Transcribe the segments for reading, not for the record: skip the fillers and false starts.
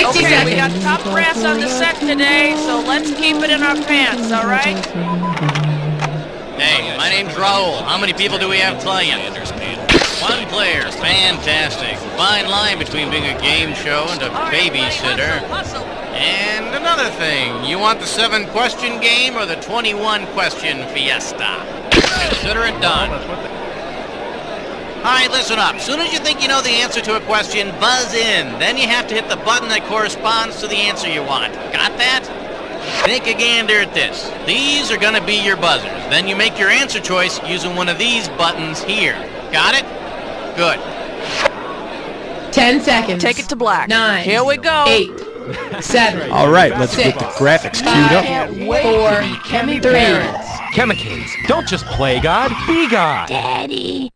60 Okay, we got seconds. top brass on the set today, so let's keep it in our pants, all right? Hey, my name's Raul. How many people do we have playing? One player. Fantastic. Fine line between being a game show and a babysitter. Hustle. And another thing, you want the 7-question game or the 21-question fiesta? Consider it done. All right, listen up. Soon as you think you know the answer to a question, buzz in. Then you have to hit the button that corresponds to the answer you want. Got that? Take a gander at this. These are going to be your buzzers. Then you make your answer choice using one of these buttons here. Got it? Good. 10 seconds. Take it to black. 9. Here we go. 8. 7. All right, let's get the 6, graphics queued up. 5, 4, 3. Chemicals, don't just play God, be God. Daddy.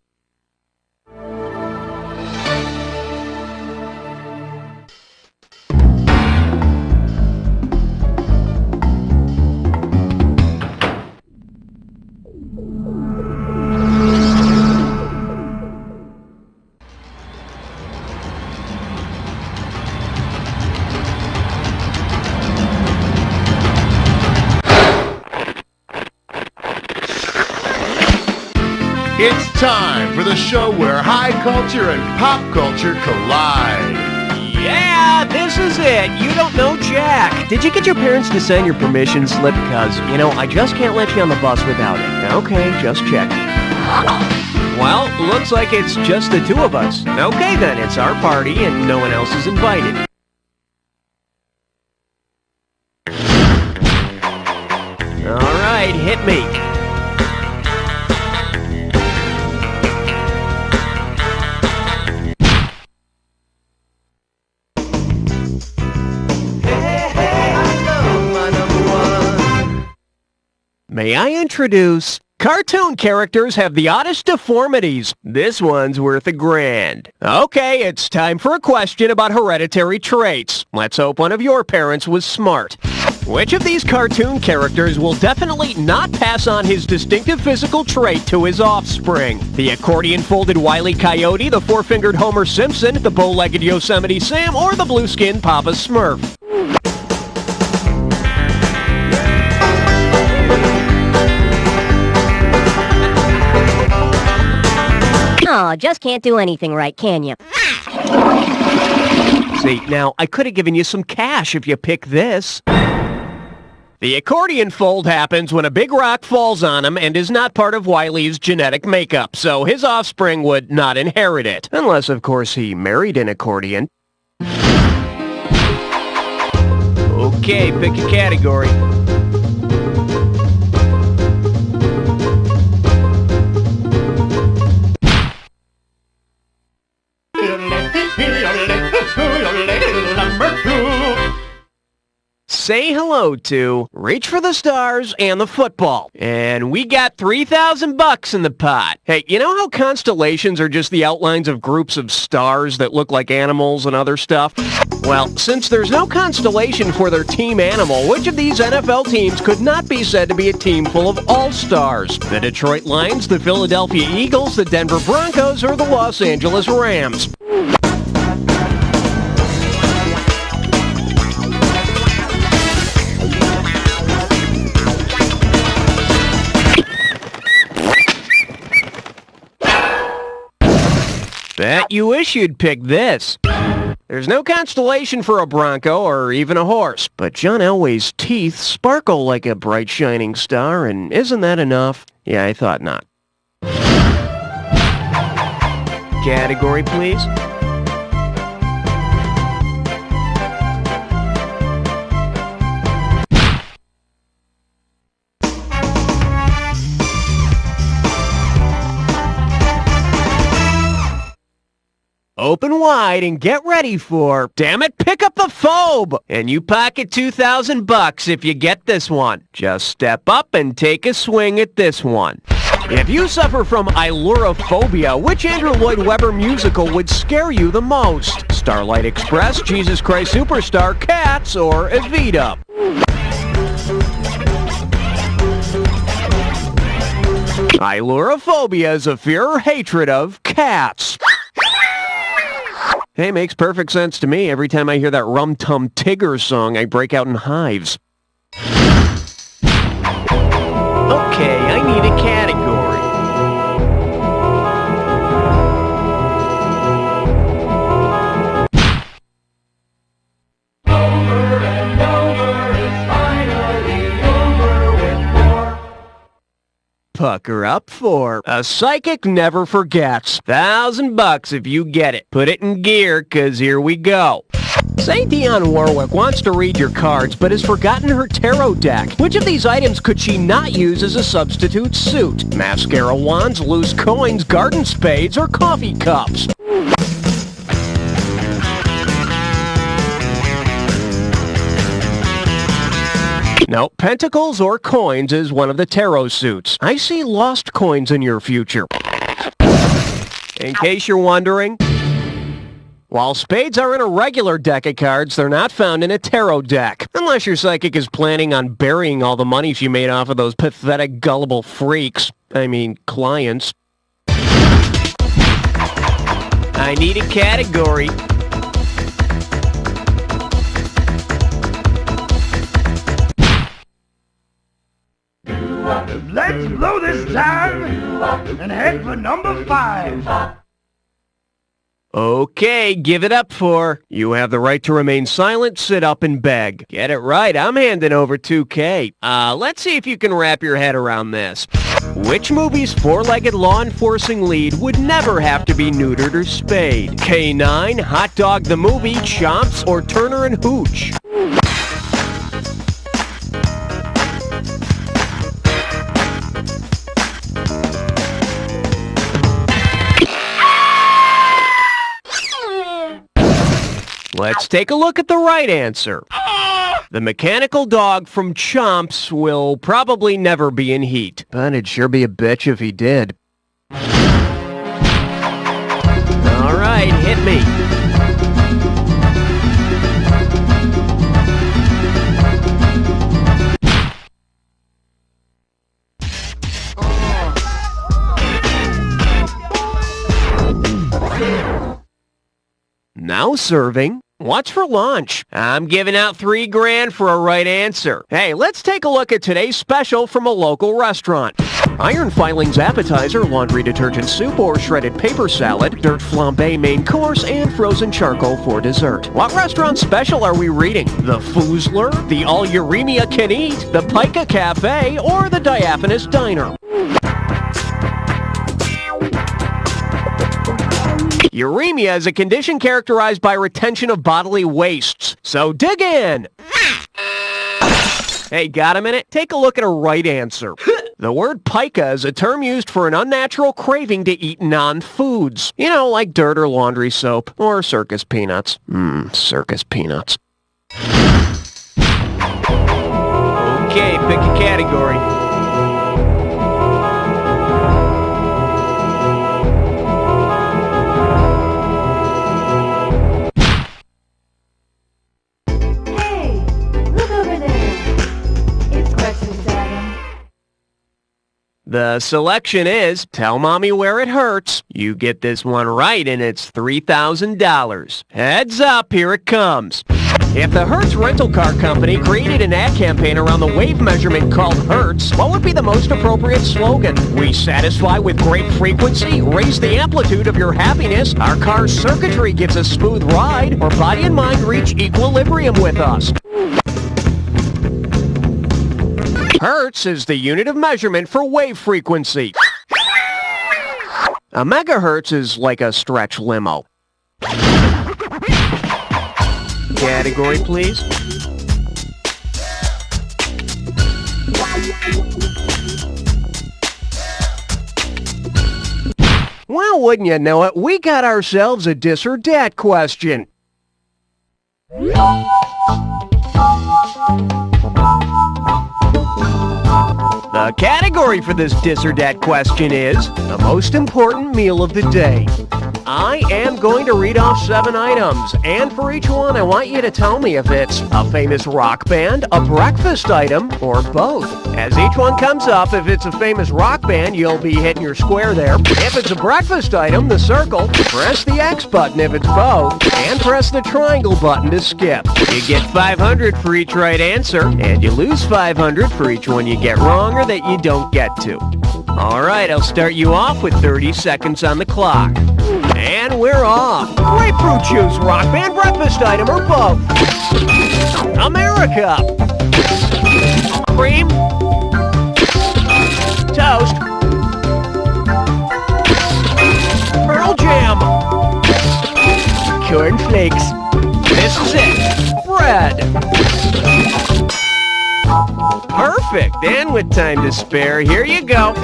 It's time for the show where high culture and pop culture collide. Yeah, this is it. You don't know Jack. Did you get your parents to sign your permission slip? Because, I just can't let you on the bus without it. Okay, just check. Well, looks like it's just the two of us. Okay then, it's our party and no one else is invited. All right, hit me. May I introduce... Cartoon characters have the oddest deformities. This one's worth $1,000. Okay, it's time for a question about hereditary traits. Let's hope one of your parents was smart. Which of these cartoon characters will definitely not pass on his distinctive physical trait to his offspring? The accordion-folded Wile E. Coyote, the four-fingered Homer Simpson, the bow-legged Yosemite Sam, or the blue-skinned Papa Smurf? Oh, just can't do anything right, can you? See, now, I could have given you some cash if you pick this. The accordion fold happens when a big rock falls on him and is not part of Wiley's genetic makeup, so his offspring would not inherit it. Unless, of course, he married an accordion. Okay, pick a category. Say hello to Reach for the Stars and the football. And we got $3,000 in the pot. Hey, you know how constellations are just the outlines of groups of stars that look like animals and other stuff? Well, since there's no constellation for their team animal, which of these NFL teams could not be said to be a team full of all-stars? The Detroit Lions, the Philadelphia Eagles, the Denver Broncos, or the Los Angeles Rams? Bet you wish you'd pick this. There's no constellation for a bronco or even a horse, but John Elway's teeth sparkle like a bright shining star, and isn't that enough? Yeah, I thought not. Category, please. Open wide and get ready for, damn it, pick up the phobe! And you pocket $2,000 if you get this one. Just step up and take a swing at this one. If you suffer from ailurophobia, which Andrew Lloyd Webber musical would scare you the most? Starlight Express, Jesus Christ Superstar, Cats, or Evita? Ailurophobia is a fear or hatred of cats. Hey, makes perfect sense to me. Every time I hear that Rum Tum Tigger song, I break out in hives. Okay, I need a category. Pucker up for a psychic never forgets. $1,000 if you get it. Put it in gear, 'cause here we go. Say Dionne Warwick wants to read your cards, but has forgotten her tarot deck. Which of these items could she not use as a substitute suit? Mascara wands, loose coins, garden spades, or coffee cups? No, pentacles or coins is one of the tarot suits. I see lost coins in your future. In case you're wondering, while spades are in a regular deck of cards, they're not found in a tarot deck. Unless your psychic is planning on burying all the money she made off of those pathetic, gullible freaks. I mean, clients. I need a category. Let's blow this time and head for number 5. Okay, give it up for. You have the right to remain silent, sit up, and beg. Get it right, I'm handing over $2K. Let's see if you can wrap your head around this. Which movie's four-legged law enforcing lead would never have to be neutered or spayed? K9, Hot Dog the Movie, Chomps, or Turner and Hooch? Let's take a look at the right answer. The mechanical dog from Chomps will probably never be in heat, but it'd sure be a bitch if he did. All right, hit me. Now serving. What's for lunch? I'm giving out $3,000 for a right answer. Hey, let's take a look at today's special from a local restaurant. Iron filings appetizer, laundry detergent soup, or shredded paper salad, dirt flambe main course, and frozen charcoal for dessert. What restaurant special are we reading? The Foozler, the All Uremia Can Eat, the Pica Cafe, or the Diaphanous Diner? Uremia is a condition characterized by retention of bodily wastes. So dig in! Hey, got a minute? Take a look at a right answer. The word pica is a term used for an unnatural craving to eat non-foods. You know, like dirt or laundry soap, or circus peanuts. Circus peanuts. Okay, pick a category. The selection is Tell Mommy Where It Hurts. You get this one right and it's $3,000. Heads up, here it comes. If the Hertz rental car company created an ad campaign around the wave measurement called Hertz, what would be the most appropriate slogan? We satisfy with great frequency, raise the amplitude of your happiness, our car's circuitry gives a smooth ride, or body and mind reach equilibrium with us. Hertz is the unit of measurement for wave frequency. A megahertz is like a stretch limo. Category, please. Well, wouldn't you know it, we got ourselves a dis or dat question. The category for this dis or dat question is the most important meal of the day. I am going to read off 7 items, and for each one, I want you to tell me if it's a famous rock band, a breakfast item, or both. As each one comes up, if it's a famous rock band, you'll be hitting your square there. If it's a breakfast item, the circle. Press the X button if it's both, and press the triangle button to skip. You get 500 for each right answer, and you lose 500 for each one you get wrong or that you don't get to. All right, I'll start you off with 30 seconds on the clock. And we're off. Grapefruit juice, rock band, breakfast item, or both? America. Cream. Toast. Pearl Jam. Cornflakes. This is it. Bread. Perfect. And with time to spare, here you go.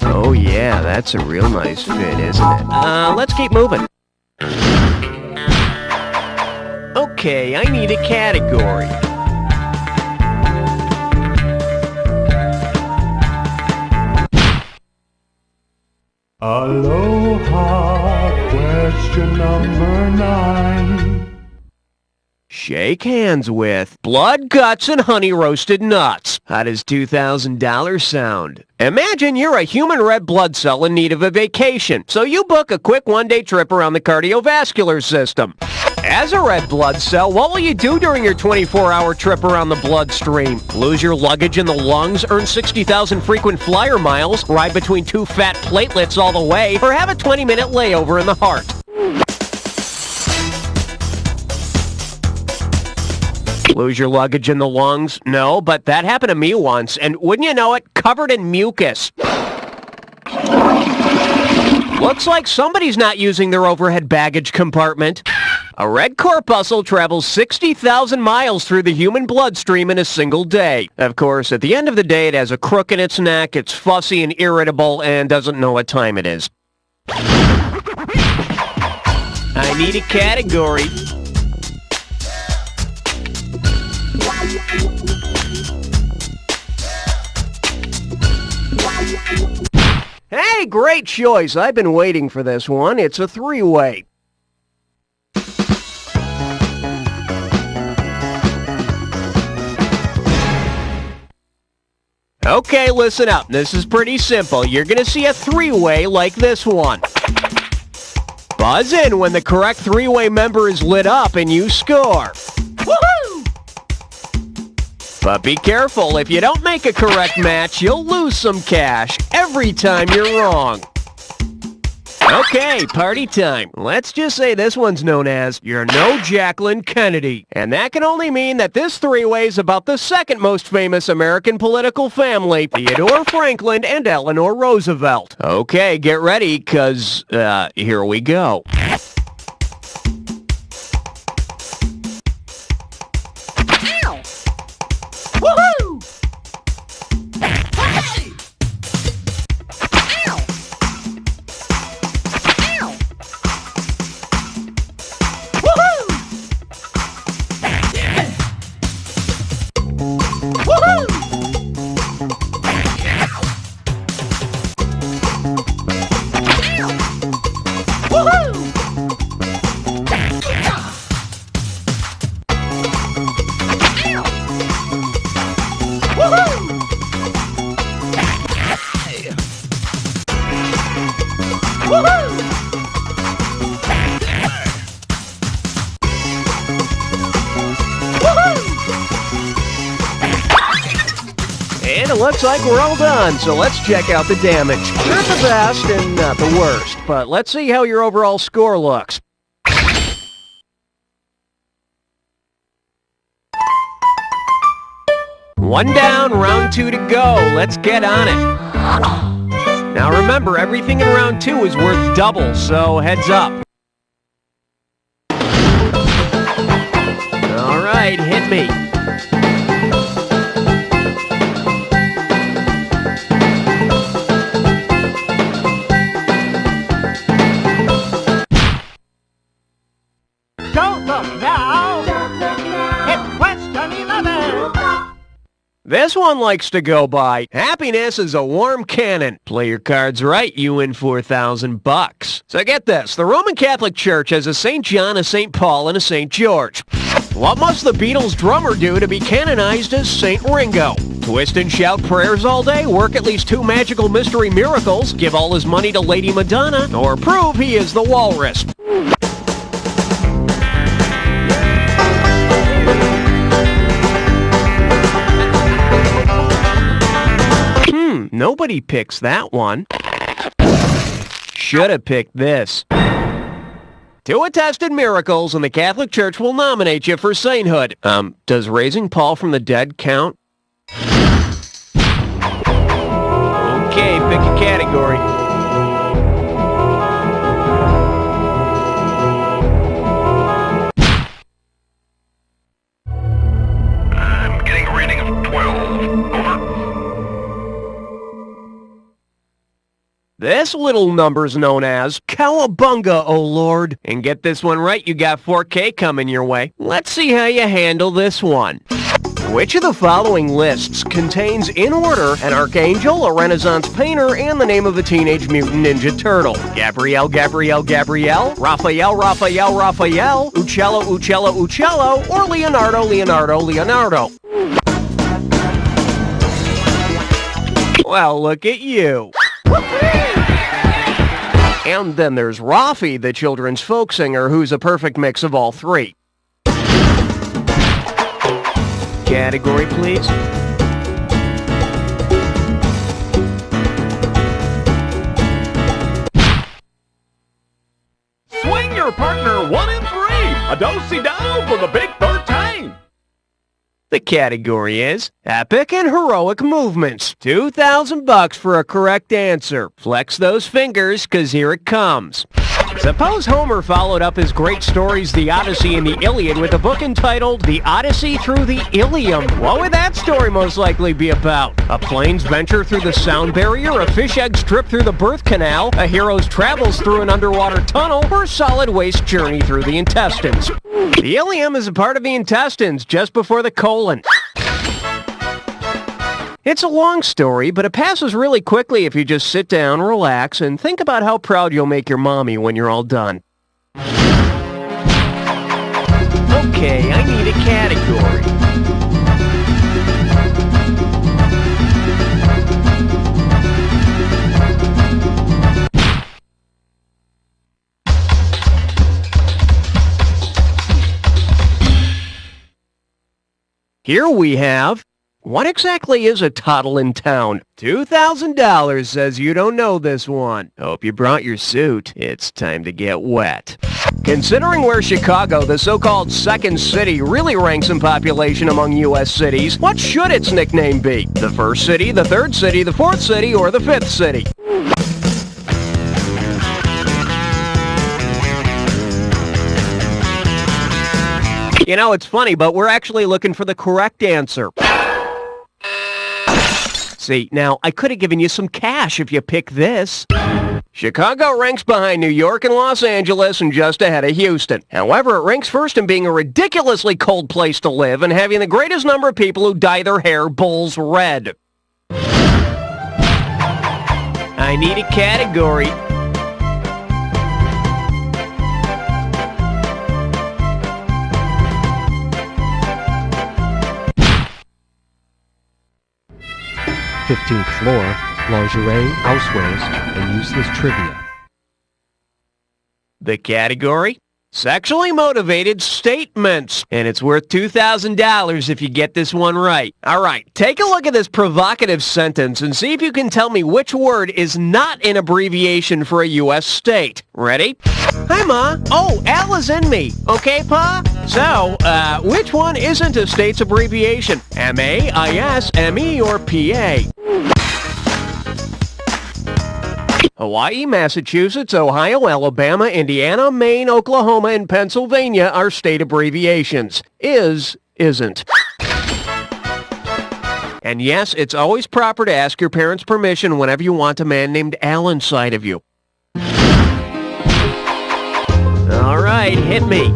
Oh yeah, that's a real nice fit, isn't it? Let's keep moving. Okay, I need a category. Aloha, question number 9. Shake hands with blood, guts, and honey roasted nuts. How does $2,000 sound? Imagine you're a human red blood cell in need of a vacation, so you book a quick one-day trip around the cardiovascular system. As a red blood cell, what will you do during your 24-hour trip around the bloodstream? Lose your luggage in the lungs, earn 60,000 frequent flyer miles, ride between 2 fat platelets all the way, or have a 20-minute layover in the heart? Lose your luggage in the lungs? No, but that happened to me once, and wouldn't you know it, covered in mucus. Looks like somebody's not using their overhead baggage compartment. A red corpuscle travels 60,000 miles through the human bloodstream in a single day. Of course, at the end of the day, it has a crook in its neck, it's fussy and irritable, and doesn't know what time it is. I need a category. Hey, great choice. I've been waiting for this one. It's a 3-way. Okay, listen up. This is pretty simple. You're going to see a 3-way like this one. Buzz in when the correct 3-way member is lit up and you score. Woohoo! But be careful, if you don't make a correct match, you'll lose some cash every time you're wrong. Okay, party time. Let's just say this one's known as You're No Jacqueline Kennedy. And that can only mean that this 3-way is about the second most famous American political family, Theodore Franklin and Eleanor Roosevelt. Okay, get ready, 'cause, here we go. Woohoo! Hey! Ow! Ow! Woohoo! Yeah! Woohoo! Woohoo! And it looks like we're all done, so let's check out the damage. Not the best and not the worst, but let's see how your overall score looks. One down, round 2 to go. Let's get on it. Now remember, everything in round 2 is worth double, so heads up. All right, hit me. Don't look now. It's question 11. This one likes to go by, happiness is a warm cannon. Play your cards right, you win $4,000. So get this, the Roman Catholic Church has a St. John, a St. Paul, and a St. George. What must the Beatles drummer do to be canonized as St. Ringo? Twist and shout prayers all day, work at least 2 magical mystery miracles, give all his money to Lady Madonna, or prove he is the walrus. Nobody picks that one. Should have picked this. 2 attested miracles, and the Catholic Church will nominate you for sainthood. Does raising Paul from the dead count? Okay, pick a category. I'm getting a rating of 12. Over. This little number's known as Cowabunga, oh Lord. And get this one right, you got 4K coming your way. Let's see how you handle this one. Which of the following lists contains, in order, an archangel, a Renaissance painter, and the name of a Teenage Mutant Ninja Turtle? Gabrielle, Gabrielle, Gabrielle, Raphael, Raphael, Raphael, Uccello, Uccello, Uccello, or Leonardo, Leonardo, Leonardo? Well, look at you. And then there's Rafi, the children's folk singer, who's a perfect mix of all 3. Category, please. Swing your partner 1 and 3. A do-si-do for the big 13. The category is Epic and Heroic Movements. $2,000 for a correct answer. Flex those fingers, 'cause here it comes. Suppose Homer followed up his great stories, the Odyssey and the Iliad, with a book entitled The Odyssey Through the Ilium. What would that story most likely be about? A plane's venture through the sound barrier, a fish egg's trip through the birth canal, a hero's travels through an underwater tunnel, or a solid waste journey through the intestines? The ilium is a part of the intestines, just before the colon. It's a long story, but it passes really quickly if you just sit down, relax, and think about how proud you'll make your mommy when you're all done. Okay, I need a category. Here we have, what exactly is a toddle in town? $2,000 says you don't know this one. Hope you brought your suit. It's time to get wet. Considering where Chicago, the so-called second city, really ranks in population among U.S. cities, what should its nickname be? The first city, the third city, the fourth city, or the fifth city? You know, it's funny, but we're actually looking for the correct answer. See, now, I could have given you some cash if you picked this. Chicago ranks behind New York and Los Angeles and just ahead of Houston. However, it ranks first in being a ridiculously cold place to live and having the greatest number of people who dye their hair bull's red. I need a category. '15th floor, lingerie, housewares, and useless trivia. The category? Sexually motivated statements. And it's worth $2,000 if you get this one right. All right, take a look at this provocative sentence and see if you can tell me which word is not an abbreviation for a U.S. state. Ready? Hi, Ma. Oh, Al is in me. Okay, Pa? So, which one isn't a state's abbreviation? M-A-I-S, M-E, or P-A? Hawaii, Massachusetts, Ohio, Alabama, Indiana, Maine, Oklahoma, and Pennsylvania are state abbreviations. Is, isn't. And yes, it's always proper to ask your parents' permission whenever you want a man named Al inside of you. All right, hit me.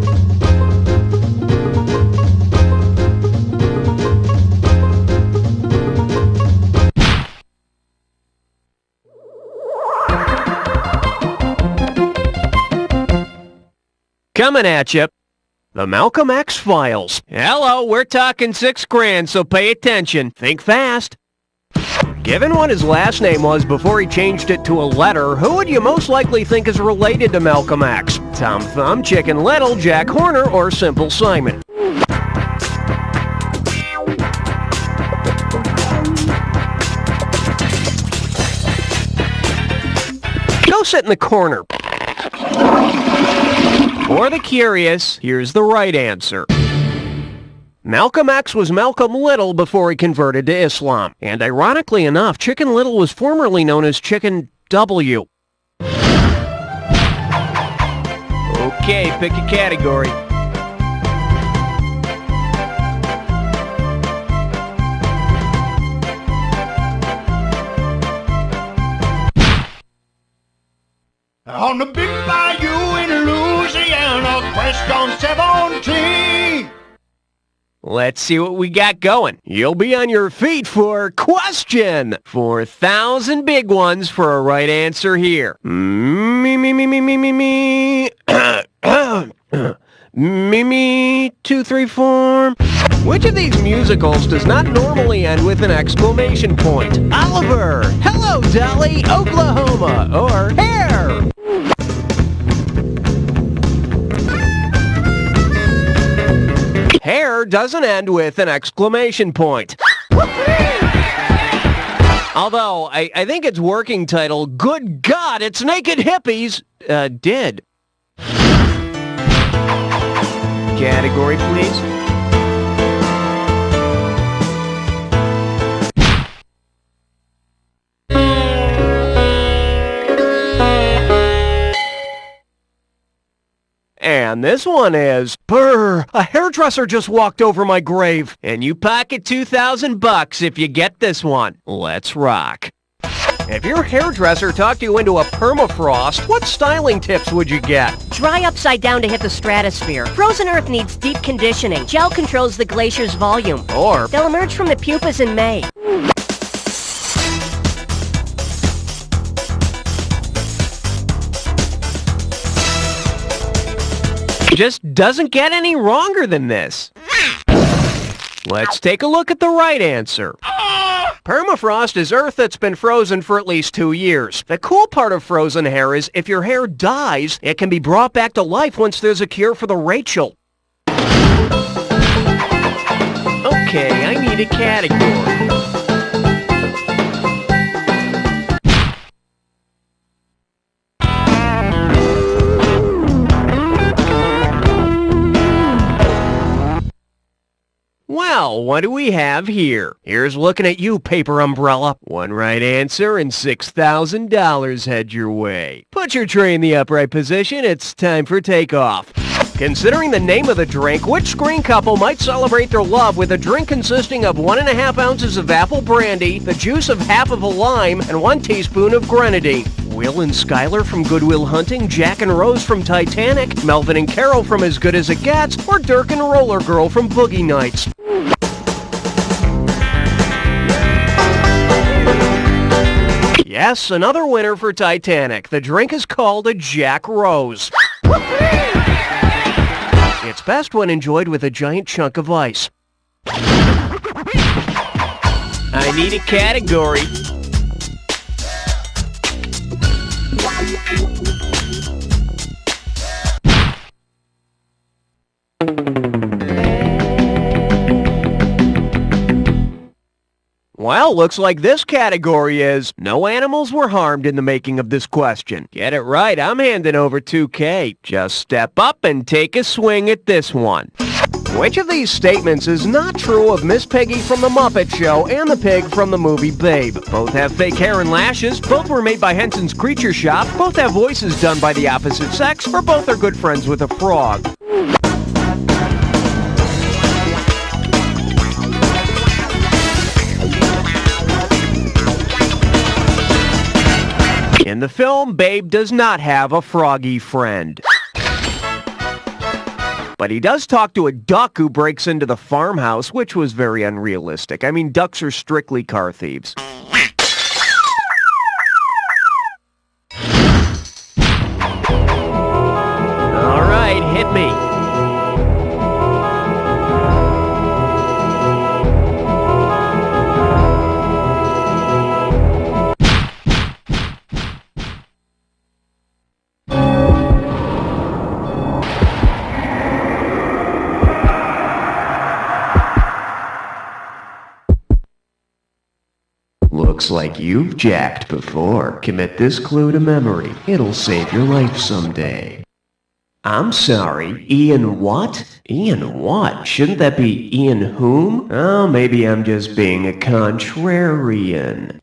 Coming at you. The Malcolm X Files. Hello, we're talking $6,000, so pay attention. Think fast. Given what his last name was before he changed it to a letter, who would you most likely think is related to Malcolm X? Tom Thumb, Chicken Little, Jack Horner, or Simple Simon? Go sit in the corner. For the curious, here's the right answer. Malcolm X was Malcolm Little before he converted to Islam. And ironically enough, Chicken Little was formerly known as Chicken W. Okay, pick a category. On the big bayou in Louisiana, question 17. Let's see what we got going. You'll be on your feet for question. 4,000 big ones for a right answer here. Me. Me, 2, 3, 4. Which of these musicals does not normally end with an exclamation point? Oliver, Hello Dolly, Oklahoma, or Hair? Hair doesn't end with an exclamation point. Although, I think its working title, Good God, It's Naked Hippies, did. Category, please. And this one is, brr, a hairdresser just walked over my grave. And you pocket $2,000 if you get this one. Let's rock. If your hairdresser talked you into a permafrost, what styling tips would you get? Dry upside down to hit the stratosphere. Frozen Earth needs deep conditioning. Gel controls the glacier's volume. Or, They'll emerge from the pupas in May. just doesn't get any wronger than this. Let's take a look at the right answer. Permafrost is earth that's been frozen for at least 2 years. The cool part of frozen hair is if your hair dies, it can be brought back to life once there's a cure for the Rachel. Okay, I need a category. Well, what do we have here? Here's looking at you, paper umbrella. One right answer and $6,000 head your way. Put your tray in the upright position. It's time for takeoff. Considering the name of the drink, which screen couple might celebrate their love with a drink consisting of 1.5 ounces of apple brandy, the juice of half of a lime, and 1 teaspoon of grenadine? Will and Skylar from Good Will Hunting, Jack and Rose from Titanic, Melvin and Carol from As Good As It Gets, or Dirk and Roller Girl from Boogie Nights? Yes, another winner for Titanic. The drink is called a Jack Rose. It's best when enjoyed with a giant chunk of ice. I need a category. Well, looks like this category is no animals were harmed in the making of this question. Get it right, I'm handing over $2,000. Just step up and take a swing at this one. Which of these statements is not true of Miss Piggy from The Muppet Show and the pig from the movie Babe? Both have fake hair and lashes, both were made by Henson's Creature Shop, both have voices done by the opposite sex, or both are good friends with a frog. In the film, Babe does not have a froggy friend. But he does talk to a duck who breaks into the farmhouse, which was very unrealistic. I mean, ducks are strictly car thieves. All right, hit Looks like you've jacked before. Commit this clue to memory. It'll save your life someday. I'm sorry, Ian what? Ian what? Shouldn't that be Ian whom? Oh, maybe I'm just being a contrarian.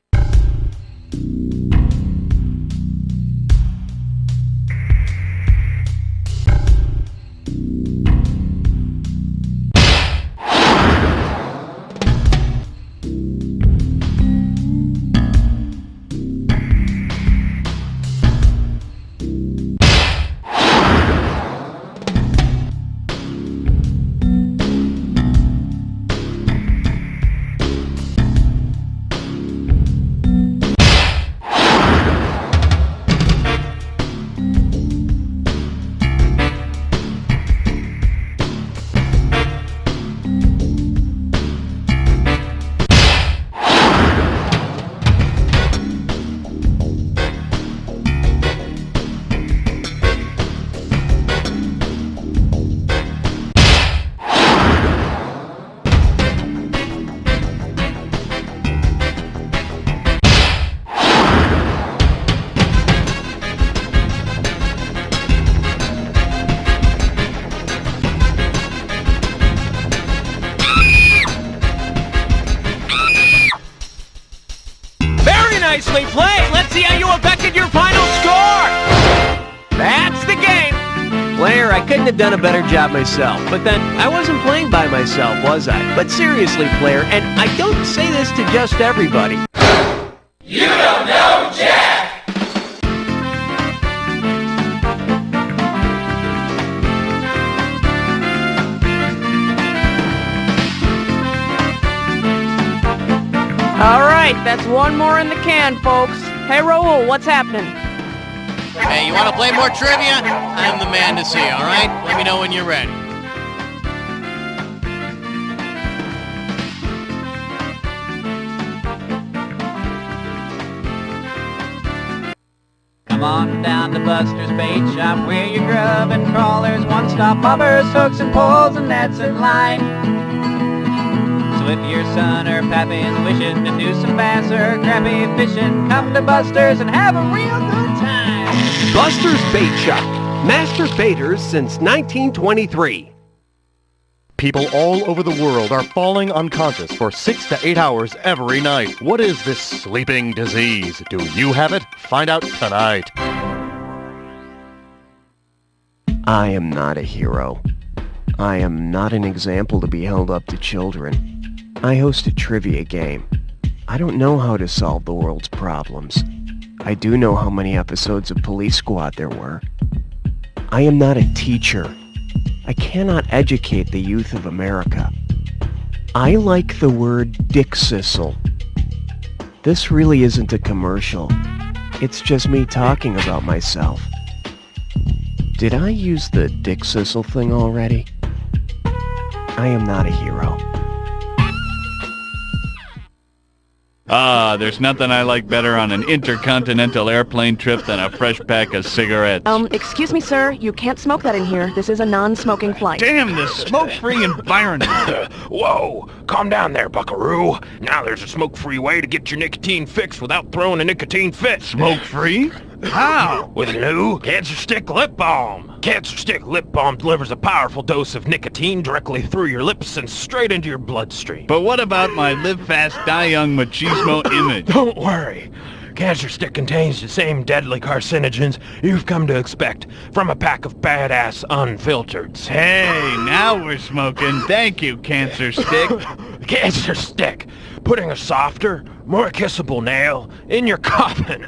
Nicely played! Let's see how you affected your final score! That's the game! Player, I couldn't have done a better job myself, but then I wasn't playing by myself, was I? But seriously, player, and I don't say this to just everybody. You don't know Jack! Alright, that's one more in the can, folks. Hey, Raul, what's happening? Hey, you want to play more trivia? I'm the man to see, all right? Let me know when you're ready. Come on down to Buster's Bait Shop, where your grub and crawlers, one-stop bobbers, hooks and poles, and nets and line. So if your son or pappy is wishing to do some bass or crappie fishing, come to Buster's and have a real good time. Buster's Bait Shop. Master baiters since 1923. People all over the world are falling unconscious for 6 to 8 hours every night. What is this sleeping disease? Do you have it? Find out tonight. I am not a hero. I am not an example to be held up to children. I host a trivia game. I don't know how to solve the world's problems. I do know how many episodes of Police Squad there were. I am not a teacher. I cannot educate the youth of America. I like the word dick-sissle. This really isn't a commercial. It's just me talking about myself. Did I use the dick-sissle thing already? I am not a hero. There's nothing I like better on an intercontinental airplane trip than a fresh pack of cigarettes. Excuse me, sir. You can't smoke that in here. This is a non-smoking flight. Damn this smoke-free environment. Whoa, calm down there, buckaroo. Now there's a smoke-free way to get your nicotine fix without throwing a nicotine fit. Smoke-free? How? With new Cancer Stick Lip Balm. Cancer Stick Lip Balm delivers a powerful dose of nicotine directly through your lips and straight into your bloodstream. But what about my live fast, die young machismo image? Don't worry. Cancer Stick contains the same deadly carcinogens you've come to expect from a pack of badass unfiltereds. Hey, now we're smoking. Thank you, Cancer Stick. Cancer Stick, putting a softer, more kissable nail in your coffin.